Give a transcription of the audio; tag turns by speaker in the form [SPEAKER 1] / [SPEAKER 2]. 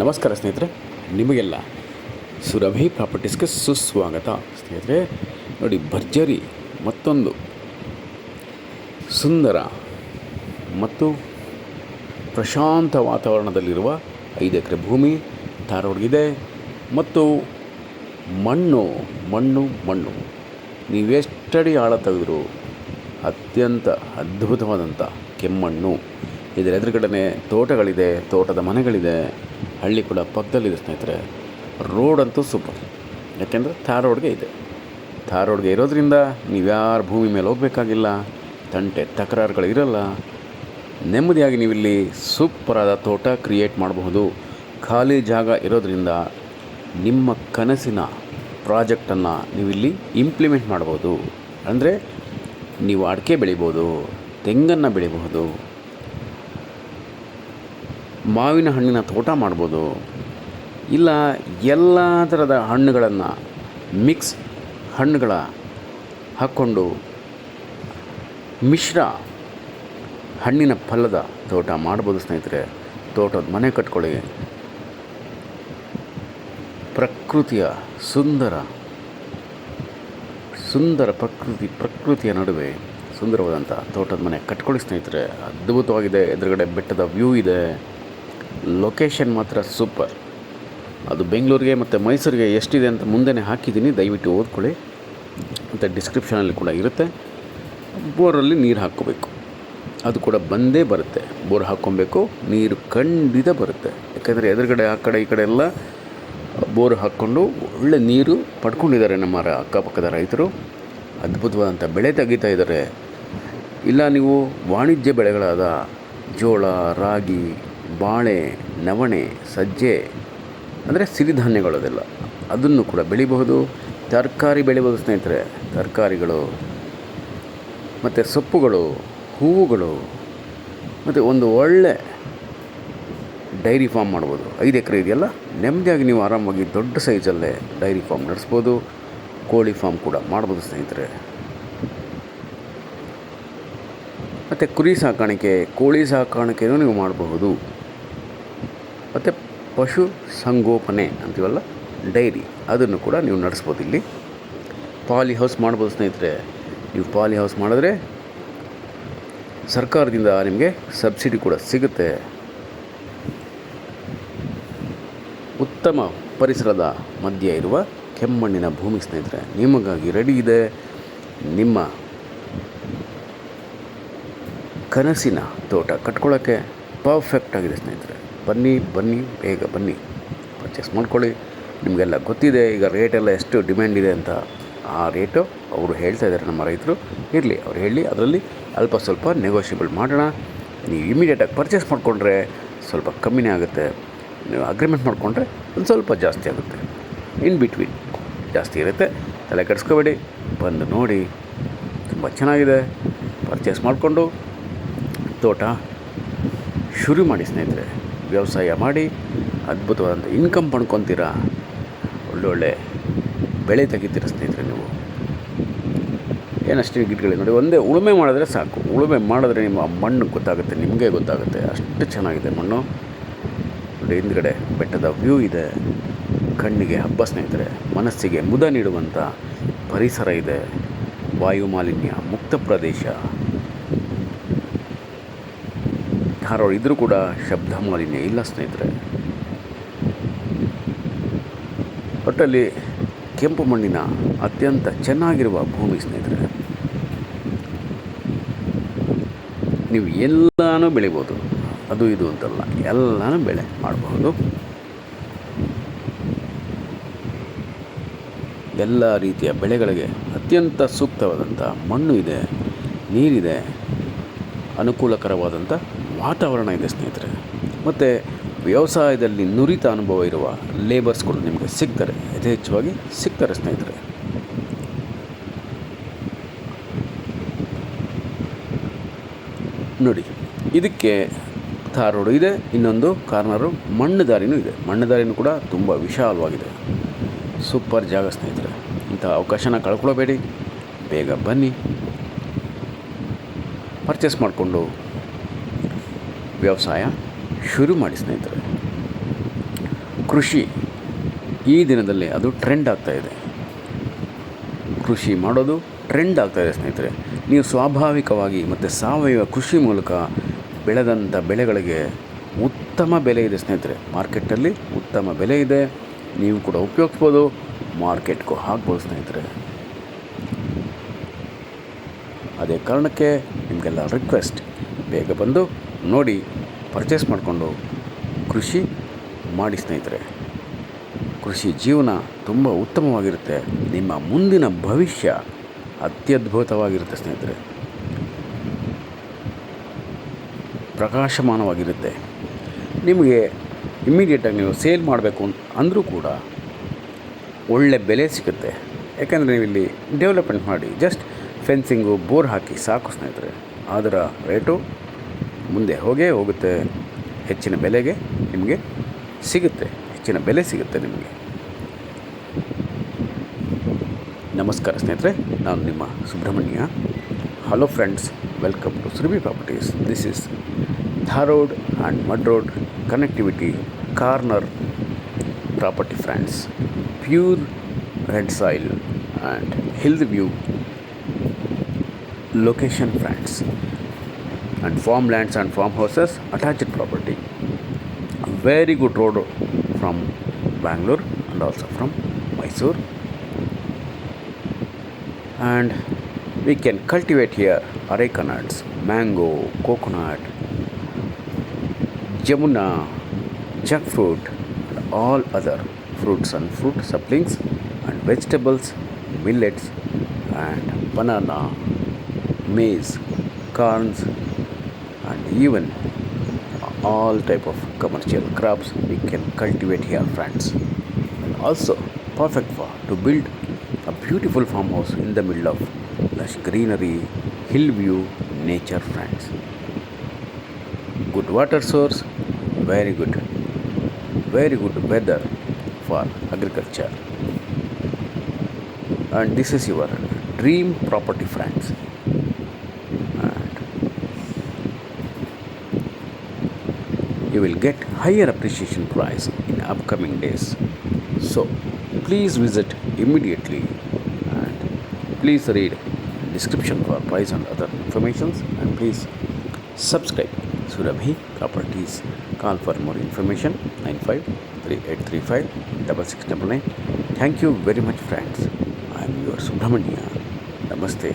[SPEAKER 1] ನಮಸ್ಕಾರ ಸ್ನೇಹಿತರೆ, ನಿಮಗೆಲ್ಲ ಸುರಭಿ ಪ್ರಾಪರ್ಟೀಸ್ಗೆ ಸುಸ್ವಾಗತ. ಸ್ನೇಹಿತರೆ ನೋಡಿ, ಭರ್ಜರಿ ಮತ್ತೊಂದು ಸುಂದರ ಮತ್ತು ಪ್ರಶಾಂತ ವಾತಾವರಣದಲ್ಲಿರುವ 5 ಎಕರೆ ಭೂಮಿ ಧಾರವಾಡಗಿದೆ. ಮತ್ತು ಮಣ್ಣು ಮಣ್ಣು ಮಣ್ಣು ನೀವೆಷ್ಟಡಿ ಆಳ ತೆಗೆದರೂ ಅತ್ಯಂತ ಅದ್ಭುತವಾದಂಥ ಕೆಮ್ಮಣ್ಣು. ಇದರ ಎದುರುಗಡೆ ತೋಟಗಳಿದೆ, ತೋಟದ ಮನೆಗಳಿದೆ, ಹಳ್ಳಿ ಕೂಡ ಪಕ್ಕದಲ್ಲಿದೆ. ಸ್ನೇಹಿತರೆ, ರೋಡ್ ಅಂತೂ ಸೂಪರ್. ಯಾಕೆಂದರೆ ಧಾರವಾಡಗೆ ಇದೆ. ಧಾರವಾಡಗೆ ಇರೋದ್ರಿಂದ ನೀವ್ಯಾರು ಭೂಮಿ ಮೇಲೆ ಹೋಗಬೇಕಾಗಿಲ್ಲ, ತಂಟೆ ತಕರಾರುಗಳು ಇರಲ್ಲ. ನೆಮ್ಮದಿಯಾಗಿ ನೀವಿಲ್ಲಿ ಸೂಪರಾದ ತೋಟ ಕ್ರಿಯೇಟ್ ಮಾಡಬಹುದು. ಖಾಲಿ ಜಾಗ ಇರೋದರಿಂದ ನಿಮ್ಮ ಕನಸಿನ ಪ್ರಾಜೆಕ್ಟನ್ನು ನೀವಿಲ್ಲಿ ಇಂಪ್ಲಿಮೆಂಟ್ ಮಾಡ್ಬೋದು. ಅಂದರೆ ನೀವು ಅಡಿಕೆ ಬೆಳಿಬೋದು, ತೆಂಗನ್ನು ಬೆಳಿಬಹುದು, ಮಾವಿನ ಹಣ್ಣಿನ ತೋಟ ಮಾಡ್ಬೋದು, ಇಲ್ಲ ಎಲ್ಲ ಥರದ ಹಣ್ಣುಗಳನ್ನು ಮಿಕ್ಸ್ ಹಣ್ಣುಗಳ ಹಾಕ್ಕೊಂಡು ಮಿಶ್ರ ಹಣ್ಣಿನ ಫಲದ ತೋಟ ಮಾಡ್ಬೋದು. ಸ್ನೇಹಿತರೆ, ತೋಟದ ಮನೆ ಕಟ್ಕೊಳ್ಳಿ. ಪ್ರಕೃತಿಯ ಸುಂದರ ಪ್ರಕೃತಿಯ ನಡುವೆ ಸುಂದರವಾದಂಥ ತೋಟದ ಮನೆ ಕಟ್ಕೊಳ್ಳಿ ಸ್ನೇಹಿತರೆ. ಅದ್ಭುತವಾಗಿದೆ. ಎದುರುಗಡೆ ಬೆಟ್ಟದ ವ್ಯೂ ಇದೆ. ಲೊಕೇಶನ್ ಮಾತ್ರ ಸೂಪರ್. ಅದು ಬೆಂಗಳೂರಿಗೆ ಮತ್ತು ಮೈಸೂರಿಗೆ ಎಷ್ಟಿದೆ ಅಂತ ಮುಂದೆನೇ ಹಾಕಿದ್ದೀನಿ, ದಯವಿಟ್ಟು ಓದ್ಕೊಳ್ಳಿ. ಮತ್ತು ಡಿಸ್ಕ್ರಿಪ್ಷನಲ್ಲಿ ಕೂಡ ಇರುತ್ತೆ. ಬೋರಲ್ಲಿ ನೀರು ಹಾಕ್ಕೋಬೇಕು, ಅದು ಕೂಡ ಬಂದೇ ಬರುತ್ತೆ. ಬೋರ್ ಹಾಕ್ಕೊಬೇಕು, ನೀರು ಖಂಡಿತ ಬರುತ್ತೆ. ಯಾಕೆಂದರೆ ಎದುರುಗಡೆ ಆ ಕಡೆ ಈ ಕಡೆ ಎಲ್ಲ ಬೋರ್ ಹಾಕ್ಕೊಂಡು ಒಳ್ಳೆ ನೀರು ಪಡ್ಕೊಂಡಿದ್ದಾರೆ ನಮ್ಮ ಅಕ್ಕಪಕ್ಕದ ರೈತರು. ಅದ್ಭುತವಾದಂಥ ಬೆಳೆ ತೆಗಿತಾ ಇದ್ದಾರೆ. ಇಲ್ಲ ನೀವು ವಾಣಿಜ್ಯ ಬೆಳೆಗಳಾದ ಜೋಳ, ರಾಗಿ, ಬಾಳೆ, ನವಣೆ, ಸಜ್ಜೆ ಅಂದರೆ ಸಿರಿಧಾನ್ಯಗಳದೆಲ್ಲ ಅದನ್ನು ಕೂಡ ಬೆಳಿಬಹುದು. ತರಕಾರಿ ಬೆಳಿಬೋದು ಸ್ನೇಹಿತರೆ. ತರಕಾರಿಗಳು ಮತ್ತು ಸೊಪ್ಪುಗಳು, ಹೂವುಗಳು, ಮತ್ತು ಒಂದು ಒಳ್ಳೆ ಡೈರಿ ಫಾರ್ಮ್ ಮಾಡ್ಬೋದು. 5 ಎಕರೆ ಇದೆಯಲ್ಲ, ನೆಮ್ಮದಿಯಾಗಿ ನೀವು ಆರಾಮಾಗಿ ದೊಡ್ಡ ಸೈಜಲ್ಲೇ ಡೈರಿ ಫಾರ್ಮ್ ನಡೆಸ್ಬೋದು. ಕೋಳಿ ಫಾರ್ಮ್ ಕೂಡ ಮಾಡ್ಬೋದು ಸ್ನೇಹಿತರೆ. ಮತ್ತು ಕುರಿ ಸಾಕಾಣಿಕೆ, ಕೋಳಿ ಸಾಕಾಣಿಕೆಯೂ ನೀವು ಮಾಡಬಹುದು. ಮತ್ತು ಪಶು ಸಂಗೋಪನೆ ಅಂತೀವಲ್ಲ, ಡೈರಿ, ಅದನ್ನು ಕೂಡ ನೀವು ನಡೆಸ್ಬೋದು. ಇಲ್ಲಿ ಪಾಲಿ ಹೌಸ್ ಮಾಡ್ಬೋದು ಸ್ನೇಹಿತರೆ. ನೀವು ಪಾಲಿ ಹೌಸ್ ಮಾಡಿದ್ರೆ ಸರ್ಕಾರದಿಂದ ನಿಮಗೆ ಸಬ್ಸಿಡಿ ಕೂಡ ಸಿಗುತ್ತೆ. ಉತ್ತಮ ಪರಿಸರದ ಮಧ್ಯೆ ಇರುವ ಕೆಮ್ಮಣ್ಣಿನ ಭೂಮಿ ಸ್ನೇಹಿತರೆ ನಿಮಗಾಗಿ ರೆಡಿ ಇದೆ. ನಿಮ್ಮ ಕನಸಿನ ತೋಟ ಕಟ್ಕೊಳ್ಳೋಕ್ಕೆ ಪರ್ಫೆಕ್ಟ್ ಆಗಿದೆ ಸ್ನೇಹಿತರೆ. ಬನ್ನಿ ಬೇಗ ಬನ್ನಿ, ಪರ್ಚೇಸ್ ಮಾಡ್ಕೊಳ್ಳಿ. ನಿಮಗೆಲ್ಲ ಗೊತ್ತಿದೆ ಈಗ ರೇಟೆಲ್ಲ ಎಷ್ಟು ಡಿಮ್ಯಾಂಡ್ ಇದೆ ಅಂತ. ಆ ರೇಟು ಅವರು ಹೇಳ್ತಾ ಇದ್ದಾರೆ ನಮ್ಮ ರೈತರು. ಇರಲಿ, ಅವ್ರು ಹೇಳಿ, ಅದರಲ್ಲಿ ಅಲ್ಪ ಸ್ವಲ್ಪ ನೆಗೋಷಿಯಬಲ್ ಮಾಡೋಣ. ನೀವು ಇಮಿಡಿಯೇಟಾಗಿ ಪರ್ಚೇಸ್ ಮಾಡಿಕೊಂಡ್ರೆ ಸ್ವಲ್ಪ ಕಮ್ಮಿನೇ ಆಗುತ್ತೆ. ನೀವು ಅಗ್ರಿಮೆಂಟ್ ಮಾಡಿಕೊಂಡ್ರೆ ಒಂದು ಸ್ವಲ್ಪ ಜಾಸ್ತಿ ಆಗುತ್ತೆ. ಇನ್ ಬಿಟ್ವೀನ್ ಜಾಸ್ತಿ ಇರುತ್ತೆ. ತಲೆ ಕೆಡಿಸ್ಕೋಬೇಡಿ, ಬಂದು ನೋಡಿ. ತುಂಬ ಚೆನ್ನಾಗಿದೆ. ಪರ್ಚೇಸ್ ಮಾಡಿಕೊಂಡು ತೋಟ ಶುರು ಮಾಡಿ ಸ್ನೇಹಿತರೆ. ವ್ಯವಸಾಯ ಮಾಡಿ ಅದ್ಭುತವಾದಂಥ ಇನ್ಕಮ್ ಪಡ್ಕೊತೀರಾ. ಒಳ್ಳೊಳ್ಳೆ ಬೆಳೆ ತೆಗಿತೀರ ಸ್ನೇಹಿತರೆ. ನೀವು ಏನಷ್ಟೇ ಗಿಡಗಳಿಗೆ ನೋಡಿ, ಒಂದೇ ಉಳುಮೆ ಮಾಡಿದ್ರೆ ಸಾಕು. ಉಳುಮೆ ಮಾಡಿದ್ರೆ ನಿಮ್ಮ ಮಣ್ಣು ಗೊತ್ತಾಗುತ್ತೆ, ನಿಮಗೆ ಗೊತ್ತಾಗುತ್ತೆ. ಅಷ್ಟು ಚೆನ್ನಾಗಿದೆ ಮಣ್ಣು. ನೋಡಿ, ಹಿಂದ್ಗಡೆ ಬೆಟ್ಟದ ವ್ಯೂ ಇದೆ. ಕಣ್ಣಿಗೆ ಹಬ್ಬ ಸ್ನೇಹಿತರೆ. ಮನಸ್ಸಿಗೆ ಮುದ ನೀಡುವಂಥ ಪರಿಸರ ಇದೆ. ವಾಯು ಮಾಲಿನ್ಯ ಮುಕ್ತ ಪ್ರದೇಶ. ಧಾರವಾಡ ಇದ್ದರೂ ಕೂಡ ಶಬ್ದ ಮಾಲಿನ್ಯ ಇಲ್ಲ ಸ್ನೇಹಿತರೆ. ಒಟ್ಟಲ್ಲಿ ಕೆಂಪು ಮಣ್ಣಿನ ಅತ್ಯಂತ ಚೆನ್ನಾಗಿರುವ ಭೂಮಿ ಸ್ನೇಹಿತರೆ. ನೀವು ಎಲ್ಲನೂ ಬೆಳಿಬೋದು, ಅದು ಇದು ಅಂತಲ್ಲ, ಎಲ್ಲನೂ ಬೆಳೆ ಮಾಡಬಹುದು. ಎಲ್ಲ ರೀತಿಯ ಬೆಳೆಗಳಿಗೆ ಅತ್ಯಂತ ಸೂಕ್ತವಾದಂಥ ಮಣ್ಣು ಇದೆ, ನೀರಿದೆ, ಅನುಕೂಲಕರವಾದಂಥ ವಾತಾವರಣ ಇದೆ ಸ್ನೇಹಿತರೆ. ಮತ್ತು ವ್ಯವಸಾಯದಲ್ಲಿ ನುರಿತ ಅನುಭವ ಇರುವ ಲೇಬರ್ಸ್ಗಳು ನಿಮಗೆ ಸಿಗ್ತಾರೆ, ಯಥೇಚ್ಛವಾಗಿ ಸಿಗ್ತಾರೆ ಸ್ನೇಹಿತರೆ. ನೋಡಿ, ಇದಕ್ಕೆ ಧಾರ್ ರೋಡು ಇದೆ. ಇನ್ನೊಂದು ಕಾರ್ನರು ಮಣ್ಣು ದಾರಿನೂ ಇದೆ. ಮಣ್ಣು ದಾರಿನೂ ಕೂಡ ತುಂಬ ವಿಶಾಲವಾಗಿದೆ. ಸೂಪರ್ ಜಾಗ ಸ್ನೇಹಿತರೆ. ಇಂಥ ಅವಕಾಶನ ಕಳ್ಕೊಳ್ಳಬೇಡಿ. ಬೇಗ ಬನ್ನಿ, ಪರ್ಚೇಸ್ ಮಾಡಿಕೊಂಡು ವ್ಯವಸಾಯ ಶುರು ಮಾಡಿ ಸ್ನೇಹಿತರೆ. ಕೃಷಿ ಈ ದಿನದಲ್ಲಿ ಅದು ಟ್ರೆಂಡ್ ಆಗ್ತಾಯಿದೆ. ಕೃಷಿ ಮಾಡೋದು ಟ್ರೆಂಡ್ ಆಗ್ತಾಯಿದೆ ಸ್ನೇಹಿತರೆ. ನೀವು ಸ್ವಾಭಾವಿಕವಾಗಿ ಮತ್ತು ಸಾವಯವ ಕೃಷಿ ಮೂಲಕ ಬೆಳೆದಂಥ ಬೆಳೆಗಳಿಗೆ ಉತ್ತಮ ಬೆಲೆ ಇದೆ ಸ್ನೇಹಿತರೆ. ಮಾರ್ಕೆಟಲ್ಲಿ ಉತ್ತಮ ಬೆಲೆ ಇದೆ. ನೀವು ಕೂಡ ಉಪಯೋಗಿಸ್ಬೋದು, ಮಾರ್ಕೆಟ್ಗೂ ಹಾಕ್ಬೋದು ಸ್ನೇಹಿತರೆ. ಅದೇ ಕಾರಣಕ್ಕೆ ನಿಮಗೆಲ್ಲ ರಿಕ್ವೆಸ್ಟ್, ಬೇಗ ಬಂದು ನೋಡಿ, ಪರ್ಚೇಸ್ ಮಾಡಿಕೊಂಡು ಕೃಷಿ ಮಾಡಿ ಸ್ನೇಹಿತರೆ. ಕೃಷಿ ಜೀವನ ತುಂಬ ಉತ್ತಮವಾಗಿರುತ್ತೆ. ನಿಮ್ಮ ಮುಂದಿನ ಭವಿಷ್ಯ ಅತ್ಯದ್ಭುತವಾಗಿರುತ್ತೆ ಸ್ನೇಹಿತರೆ. ಪ್ರಕಾಶಮಾನವಾಗಿರುತ್ತೆ. ನಿಮಗೆ ಇಮ್ಮಿಡಿಯೇಟಾಗಿ ನೀವು ಸೇಲ್ ಮಾಡಬೇಕು ಅಂದರೂ ಕೂಡ ಒಳ್ಳೆ ಬೆಲೆ ಸಿಗುತ್ತೆ. ಯಾಕಂದರೆ ನೀವು ಇಲ್ಲಿ ಡೆವಲಪ್ಮೆಂಟ್ ಮಾಡಿ ಜಸ್ಟ್ ಫೆನ್ಸಿಂಗು, ಬೋರ್ ಹಾಕಿ ಸಾಕು ಸ್ನೇಹಿತರೆ. ಅದರ ರೇಟು ಮುಂದೆ ಹೋಗುತ್ತೆ. ಹೆಚ್ಚಿನ ಬೆಲೆಗೆ ನಿಮಗೆ ಸಿಗುತ್ತೆ, ಹೆಚ್ಚಿನ ಬೆಲೆ ಸಿಗುತ್ತೆ ನಿಮಗೆ. ನಮಸ್ಕಾರ ಸ್ನೇಹಿತರೆ, ನಾನು ನಿಮ್ಮ ಸುಬ್ರಹ್ಮಣ್ಯ. Hello friends, welcome to Surabhi properties. This is Dharwad and mud road connectivity corner property friends. Pure red soil and hill view location friends, and farmlands and farmhouses attached property. A very good road from Bangalore and also from Mysore, and we can cultivate here arecanuts, mango, coconut, jamuna, jackfruit, and all other fruits and fruit saplings and vegetables, millets and banana, maize, corns, and even all type of commercial crops we can cultivate here friends. And also perfect for to build a beautiful farmhouse in the middle of lush greenery, hill view, nature friends. Good water source, very good weather for agriculture. And this is your dream property friends. You will get higher appreciation price in upcoming days. So please visit immediately, and please read description for price and other informations, and please subscribe Surabhi Properties. Call for more information 9538356699. Thank you very much friends. I am your Subramania. Namaste.